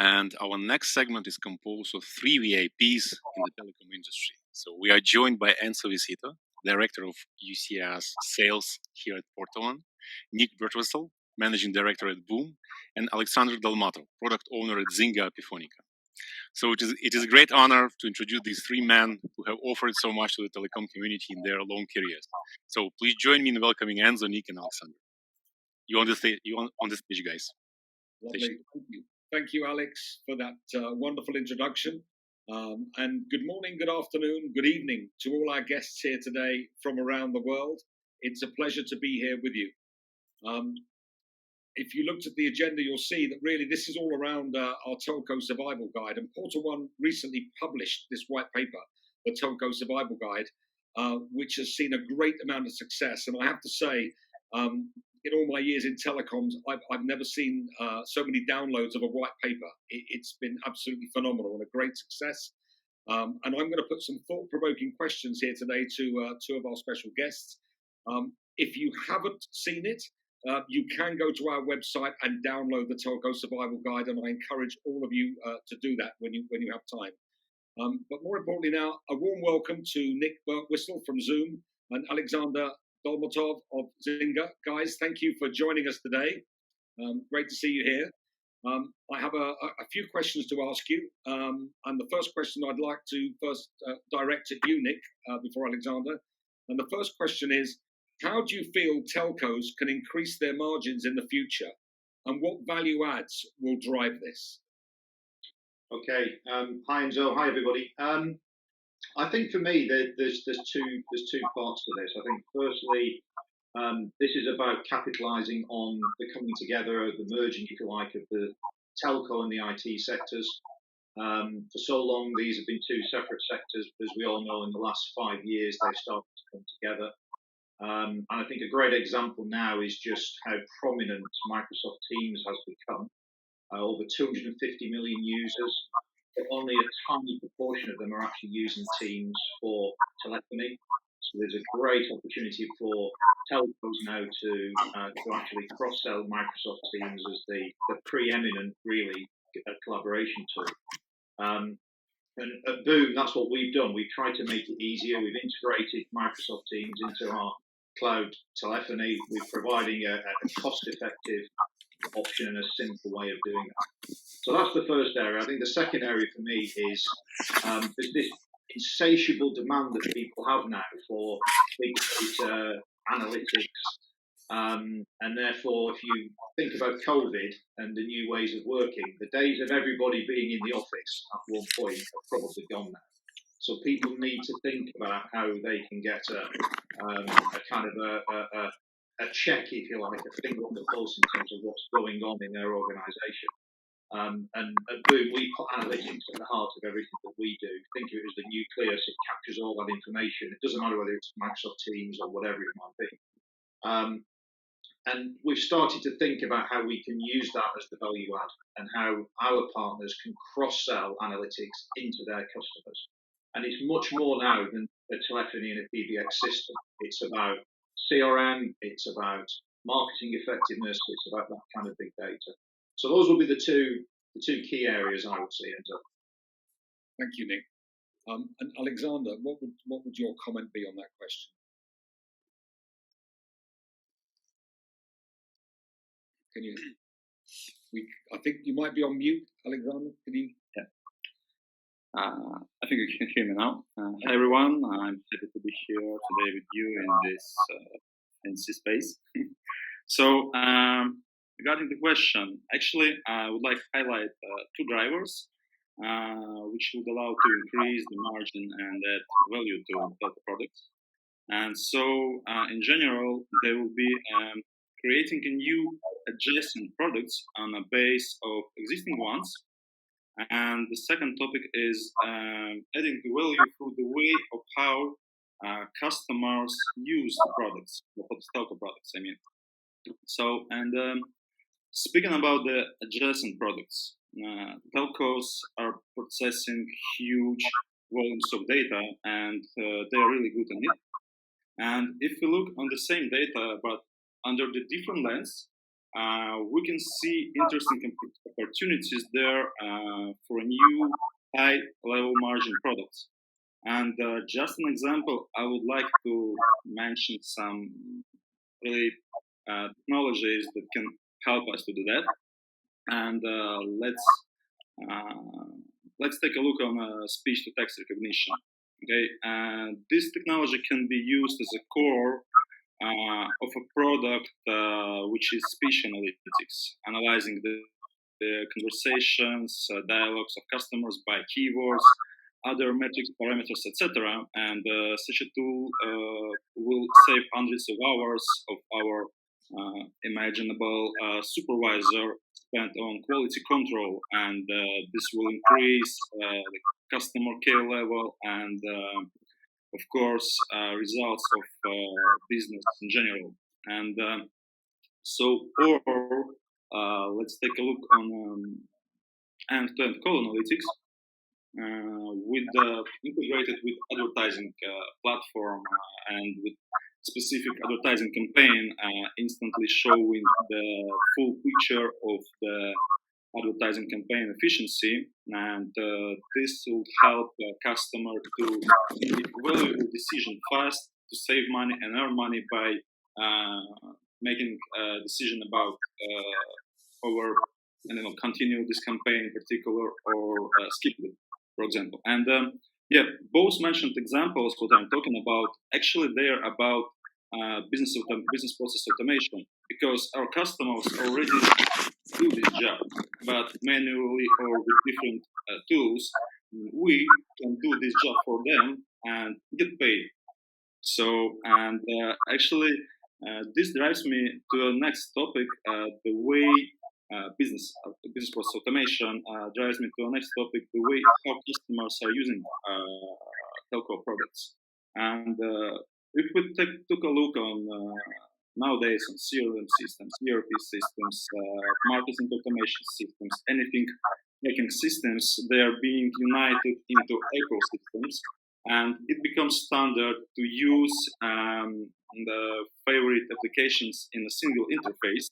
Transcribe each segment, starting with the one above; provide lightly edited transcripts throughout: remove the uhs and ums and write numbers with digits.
And our next segment is composed of three VIPs in the telecom industry. So we are joined by Enzo Viscito, Director of UCaaS Sales here at PortaOne, Nick Birtwistle, Managing Director at Boom, and Aleksandr Dolmatov, Product Owner at Dzinga APIfonica. So it is a great honor to introduce these three men who have offered so much to the telecom community in their long careers. So please join me in welcoming Enzo, Nick, and Aleksandr. You on the stage, guys. Lovely. Thank you, Alex, for that wonderful introduction. And good morning, good afternoon, good evening to all our guests here today from around the world. It's a pleasure to be here with you. If you looked at the agenda, you'll see that really this is all around our Telco Survival Guide. And PortaOne recently published this white paper, the Telco Survival Guide, which has seen a great amount of success. And I have to say, in all my years in telecoms, I've never seen so many downloads of a white paper. It's been absolutely phenomenal and a great success. And I'm going to put some thought-provoking questions here today to two of our special guests. If you haven't seen it, you can go to our website and download the Telco Survival Guide, and I encourage all of you to do that when you have time. But more importantly now, a warm welcome to Nick Birtwistle from Zoom and Aleksandr Dolmatov of Dzinga. Guys, thank you for joining us today. Great to see you here. I have a few questions to ask you. And the first question I'd like to first direct at you, Nick, before Aleksandr. And the first question is, how do you feel telcos can increase their margins in the future? And what value adds will drive this? Okay. Hi, Enzo. Hi, everybody. I think for me, there's two parts to this. I think firstly, this is about capitalising on the coming together, the merging, if you like, of the telco and the IT sectors. For so long, these have been two separate sectors, but as we all know, in the last 5 years, they've started to come together. And I think a great example now is just how prominent Microsoft Teams has become. Over 250 million users, but only a tiny proportion of them are actually using Teams for telephony. So there's a great opportunity for telcos now to actually cross-sell Microsoft Teams as the preeminent, really, collaboration tool. And at Boom, that's what we've done. We've tried to make it easier. We've integrated Microsoft Teams into our cloud telephony. We're providing a cost-effective option and a simple way of doing that. So that's the first area. I think the second area for me is there's this insatiable demand that people have now for big data analytics. And therefore, if you think about COVID and the new ways of working, the days of everybody being in the office at one point are probably gone now. So people need to think about how they can get a kind of a check, if you like, a finger on the pulse in terms of what's going on in their organisation. And at Boom, we put analytics at the heart of everything that we do. Think of it as the nucleus. It captures all that information. It doesn't matter whether it's Microsoft Teams or whatever it might be. And we've started to think about how we can use that as the value add and how our partners can cross-sell analytics into their customers. And it's much more now than a telephony and a PBX system. It's about CRM, it's about marketing effectiveness, it's about that kind of big data. So those will be the two key areas I would say, Enzo. Thank you, Nick. And Aleksandr, what would your comment be on that question? Can you? I think you might be on mute, Aleksandr. Can you? Yeah. I think you can hear me now. Hi everyone, I'm happy to be here today with you in this fancy space. So regarding the question, actually I would like to highlight two drivers which would allow to increase the margin and add value to telco products. And so in general, they will be creating a new adjacent products on a base of existing ones. And the second topic is adding the value through the way of how customers use the products, the telco products, I mean. So, and speaking about the adjacent products, telcos are processing huge volumes of data, and they are really good on it. And if we look on the same data, but under the different lens, we can see interesting opportunities there for new high-level margin products. And just an example, I would like to mention some really technologies that can help us to do that. And let's take a look on speech-to-text recognition. Okay, this technology can be used as a core of a product which is speech analytics, analyzing the conversations, dialogues of customers by keywords, other metrics, parameters, etc. And such a tool will save hundreds of hours of our imaginable supervisor spent on quality control, and this will increase the customer care level and of course, results of business in general. And let's take a look on end-to-end call analytics integrated with advertising platform and with specific advertising campaign, instantly showing the full picture of the advertising campaign efficiency, and this will help the customer to make valuable decision fast, to save money and earn money by making a decision about continue this campaign in particular or skip it, for example. And both mentioned examples, what I'm talking about, actually they're about business process automation, because our customers already do this job, but manually or with different tools, we can do this job for them and get paid. So, and actually, this drives me to the next topic, the way business process automation drives me to the next topic, the way how customers are using telco products. And if we took a look on nowadays on CRM systems, ERP systems, marketing automation systems, anything making systems, they are being united into ecosystems, and it becomes standard to use the favorite applications in a single interface.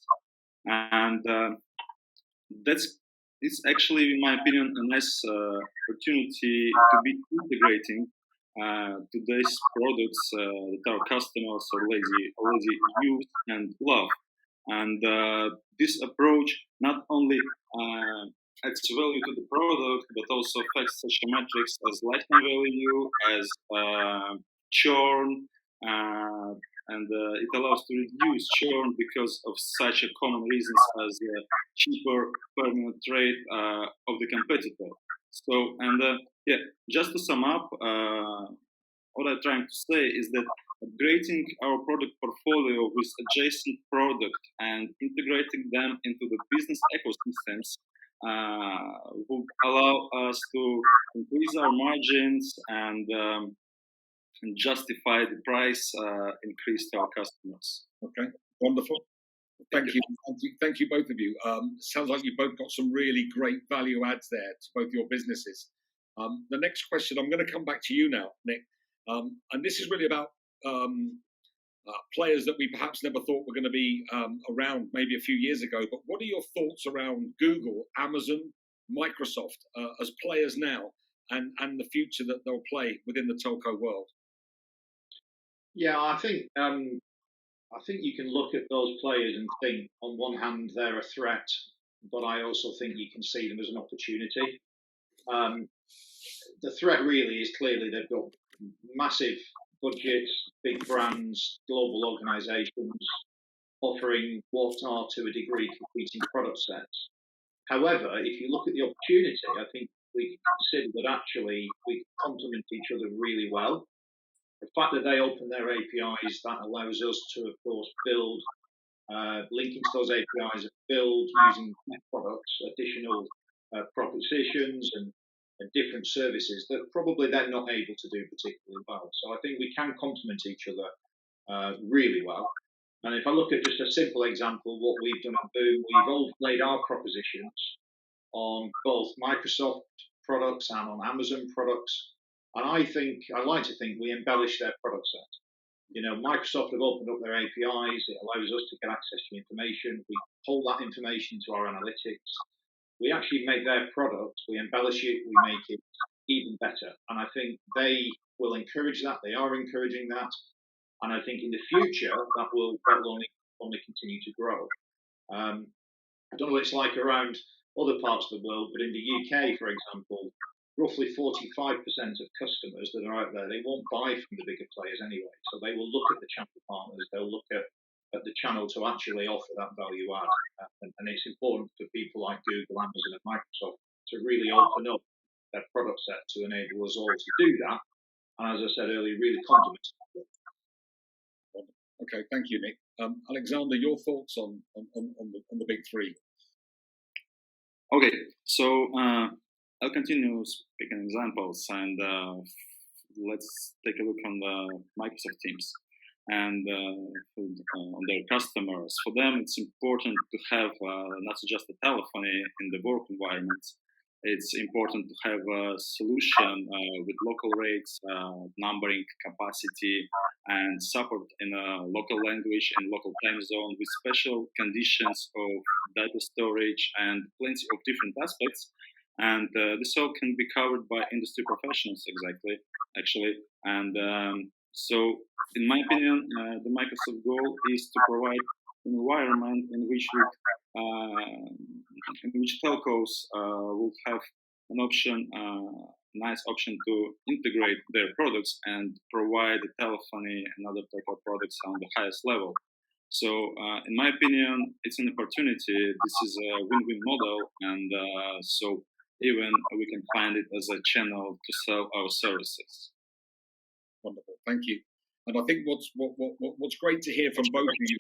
And it's actually, in my opinion, a nice opportunity to be integrating to these products that our customers already use and love. And this approach not only adds value to the product, but also affects such metrics as lifetime value, as churn, and it allows to reduce churn because of such a common reasons as cheaper permanent rate of the competitor. So, and just to sum up, what I'm trying to say is that upgrading our product portfolio with adjacent product and integrating them into the business ecosystems will allow us to increase our margins and justify the price increase to our customers. Okay, wonderful. Thank you, both of you. Sounds like you both got some really great value adds there to both your businesses. The next question, I'm going to come back to you now, Nick, and this is really about players that we perhaps never thought were going to be around maybe a few years ago. But what are your thoughts around Google, Amazon, Microsoft as players now, and the future that they'll play within the telco world? Yeah, I think you can look at those players and think, on one hand, they're a threat, but I also think you can see them as an opportunity. The threat really is clearly they've got massive budgets, big brands, global organisations offering what are, to a degree, competing product sets. However, if you look at the opportunity, I think we can consider that actually we complement each other really well. The fact that they open their APIs, that allows us to, of course, build, linking to those APIs, build using products, additional propositions and different services that probably they're not able to do particularly well. So I think we can complement each other really well. And if I look at just a simple example, what we've done at Boom, we've overlaid our propositions on both Microsoft products and on Amazon products. And I like to think we embellish their product set. Microsoft have opened up their APIs. It allows us to get access to information. We pull that information to our analytics. We actually make their product, we embellish it, we make it even better. And I think they will encourage that. They are encouraging that. And I think in the future, that will only continue to grow. I don't know what it's like around other parts of the world, but in the UK, for example, roughly 45% of customers that are out there, they won't buy from the bigger players anyway. So they will look at the channel partners, they'll look at the channel to actually offer that value add. And it's important for people like Google, Amazon, and Microsoft to really open up their product set to enable us all to do that. And as I said earlier, really complement it. Okay, thank you, Nick. Aleksandr, your thoughts on the big three? Okay, so I'll continue speaking examples, and let's take a look on the Microsoft Teams and on their customers. For them, it's important to have not just a telephony in the work environment. It's important to have a solution with local rates, numbering capacity, and support in a local language and local time zone with special conditions of data storage and plenty of different aspects. And this all can be covered by industry professionals, actually. And so, in my opinion, the Microsoft goal is to provide an environment in which telcos will have an option, nice option to integrate their products and provide the telephony and other telco products on the highest level. So, in my opinion, it's an opportunity. This is a win-win model, and so even we can find it as a channel to sell our services. Wonderful, thank you. And I think what's great to hear from both of you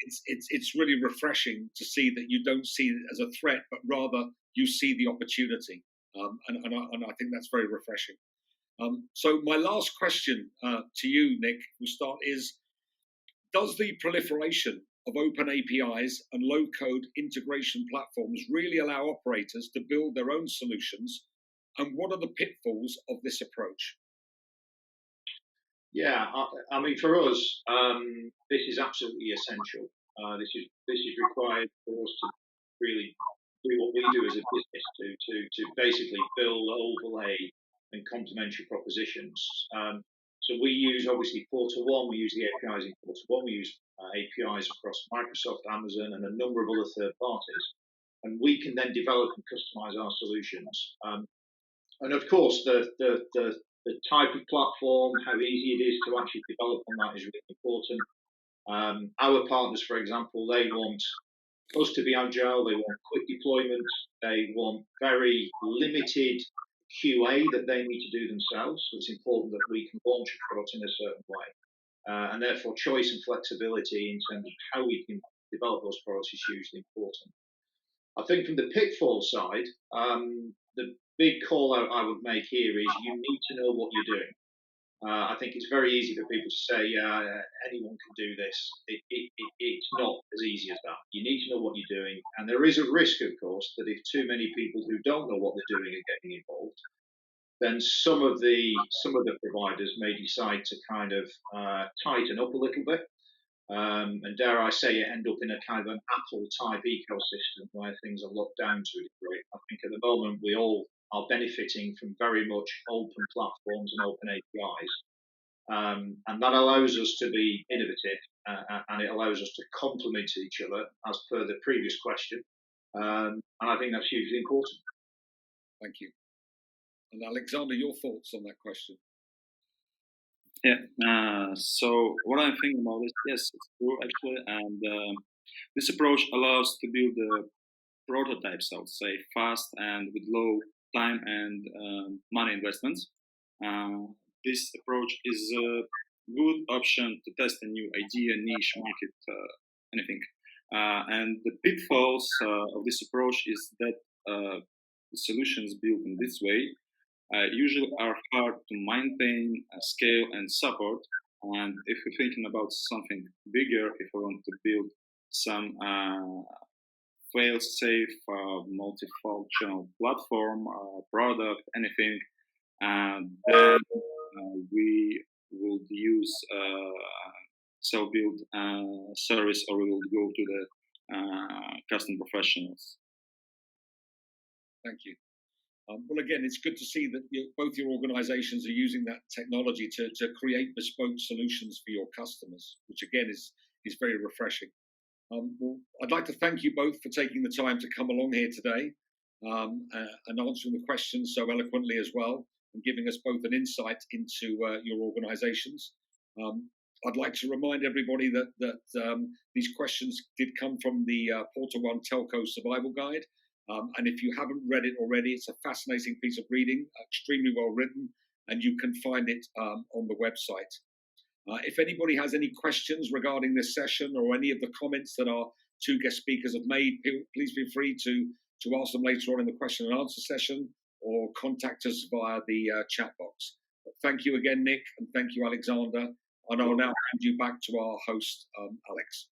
is it's really refreshing to see that you don't see it as a threat, but rather you see the opportunity. And I think that's very refreshing. So my last question to you, Nick, we'll start is, does the proliferation of open APIs and low-code integration platforms really allow operators to build their own solutions? And what are the pitfalls of this approach? Yeah, I mean, for us, this is absolutely essential. This is required for us to really do what we do as a business to basically build, overlay, and complementary propositions. So we use obviously PortaOne. We use the APIs in PortaOne. We use APIs across Microsoft, Amazon, and a number of other third parties, and we can then develop and customize our solutions. And of course, the type of platform, how easy it is to actually develop on that is really important. Our partners, for example, they want us to be agile, they want quick deployment, they want very limited QA that they need to do themselves. So it's important that we can launch a product in a certain way. And therefore, choice and flexibility in terms of how we can develop those products is hugely important. I think from the pitfall side, the big call out I would make here is you need to know what you're doing. I think it's very easy for people to say, anyone can do this. It's not as easy as that. You need to know what you're doing. And there is a risk, of course, that if too many people who don't know what they're doing are getting involved, then some of the providers may decide to kind of tighten up a little bit. And dare I say it, end up in a kind of an Apple-type ecosystem where things are locked down to a degree. I think at the moment we all are benefiting from very much open platforms and open APIs. And that allows us to be innovative and it allows us to complement each other as per the previous question. And I think that's hugely important. Thank you. And Aleksandr, your thoughts on that question? Yeah, so what I'm thinking about is, yes, it's true actually, and this approach allows to build the prototypes, I would say, fast and with low time and money investments. This approach is a good option to test a new idea, niche, market, anything. And the pitfalls of this approach is that the solutions built in this way usually are hard to maintain, scale, and support. And if you're thinking about something bigger, if you want to build some fail-safe, multifunctional platform, product, anything, then we would use self-build service, or we will go to the custom professionals. Thank you. Well, again, it's good to see that both your organizations are using that technology to create bespoke solutions for your customers, which again is very refreshing. Well, I'd like to thank you both for taking the time to come along here today and answering the questions so eloquently as well, and giving us both an insight into your organizations. I'd like to remind everybody that these questions did come from the PortaOne Telco Survival Guide. And if you haven't read it already, it's a fascinating piece of reading, extremely well written, and you can find it on the website. If anybody has any questions regarding this session or any of the comments that our two guest speakers have made, please feel free to ask them later on in the question and answer session, or contact us via the chat box. But thank you again, Nick, and thank you, Aleksandr. And I'll now hand you back to our host, Alex.